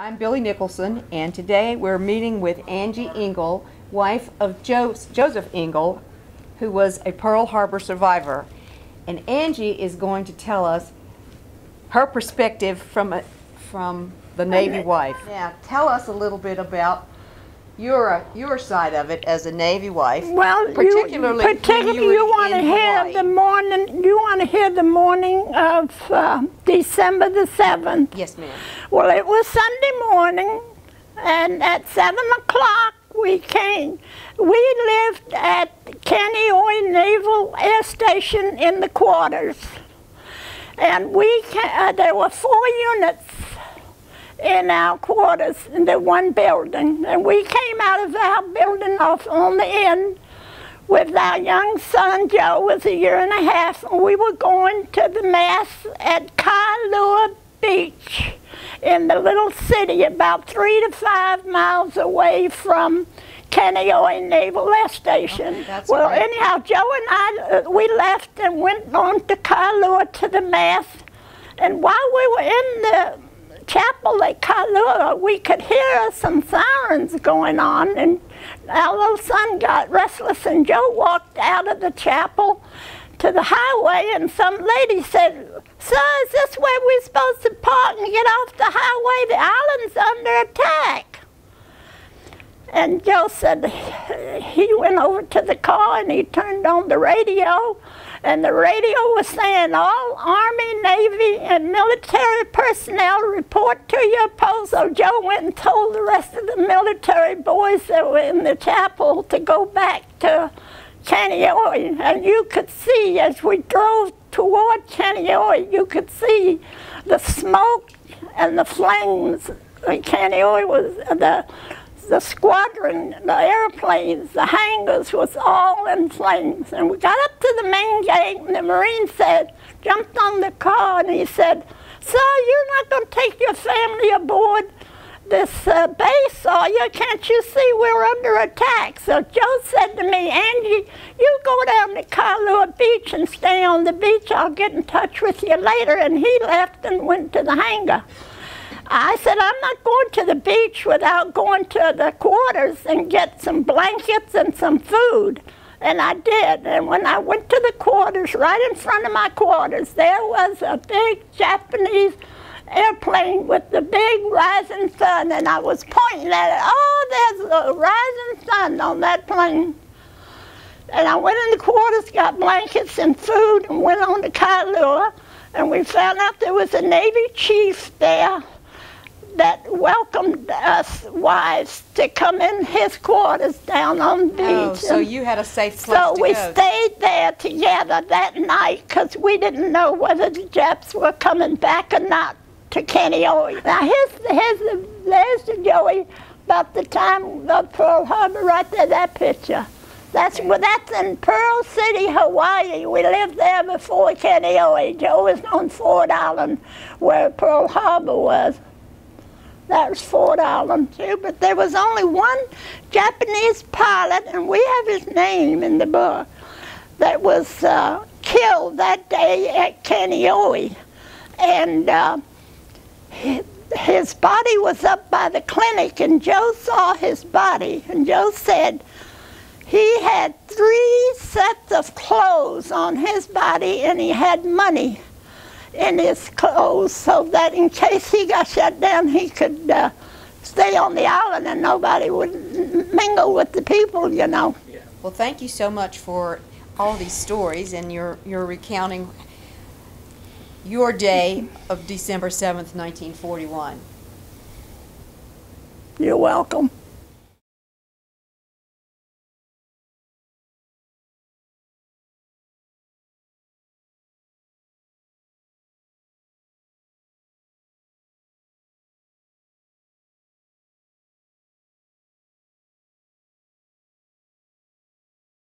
I'm Billy Nicholson, and today we're meeting with Angie Engel, wife of Joseph Engel, who was a Pearl Harbor survivor. And Angie is going to tell us her perspective from the Navy wife. Now, tell us a little bit about your side of it as a Navy wife. Well, particularly you want to hear the morning. You want to hear the morning of December the 7th. Yes, ma'am. Well, it was Sunday morning, and at 7 o'clock we came. We lived at Kaneohe Naval Air Station in the quarters, and there were 4 units in our quarters in the one building, and we came out of our building off on the end with our young son Joe, was a year and a half, and we were going to the mass at Kailua Beach in the little city about 3 to 5 miles away from Kaneohe Naval Air Station. Okay, well, great. Anyhow, Joe and I, we left and went on to Kailua to the mass, and while we were in the chapel at Kailua, we could hear some sirens going on, and our little son got restless, and Joe walked out of the chapel to the highway, and some lady said, "Sir, is this where we're supposed to park and get off the highway? The island's under attack." And Joe said he went over to the car and he turned on the radio, and the radio was saying, "All Army, Navy, and military personnel report to your post." So Joe went and told the rest of the military boys that were in the chapel to go back to Kaneohe. And you could see, as we drove toward Kaneohe, you could see the smoke and the flames. Kaneohe was the squadron, the airplanes, the hangars was all in flames. And we got up to the main gate, and the Marine jumped on the car, and he said, "Sir, you're not going to take your family aboard this base, are you? Can't you see we're under attack?" So Joe said to me, "Angie, you go down to Kailua Beach and stay on the beach. I'll get in touch with you later." And he left and went to the hangar. I said, "I'm not going to the beach without going to the quarters and get some blankets and some food." And I did. And when I went to the quarters, right in front of my quarters, there was a big Japanese airplane with the big rising sun, and I was pointing at it. "Oh, there's a rising sun on that plane." And I went in the quarters, got blankets and food, and went on to Kailua, and we found out there was a Navy chief there that welcomed us wives to come in his quarters down on the beach. Oh, so you had a safe place to go. So we stayed there together that night because we didn't know whether the Japs were coming back or not to Kaneohe. Now there's the Joey about the time of Pearl Harbor right there, that picture. That's in Pearl City, Hawaii. We lived there before Kaneohe. Joe was on Ford Island where Pearl Harbor was. That was Ford Island too, but there was only one Japanese pilot, and we have his name in the book, that was killed that day at Kaneohe. And his body was up by the clinic, and Joe saw his body, and Joe said he had 3 sets of clothes on his body, and he had money in his clothes, so that in case he got shut down, he could stay on the island and nobody would mingle with the people, you know. Yeah. Well, thank you so much for all these stories, and you're recounting your day of December 7th, 1941. You're welcome.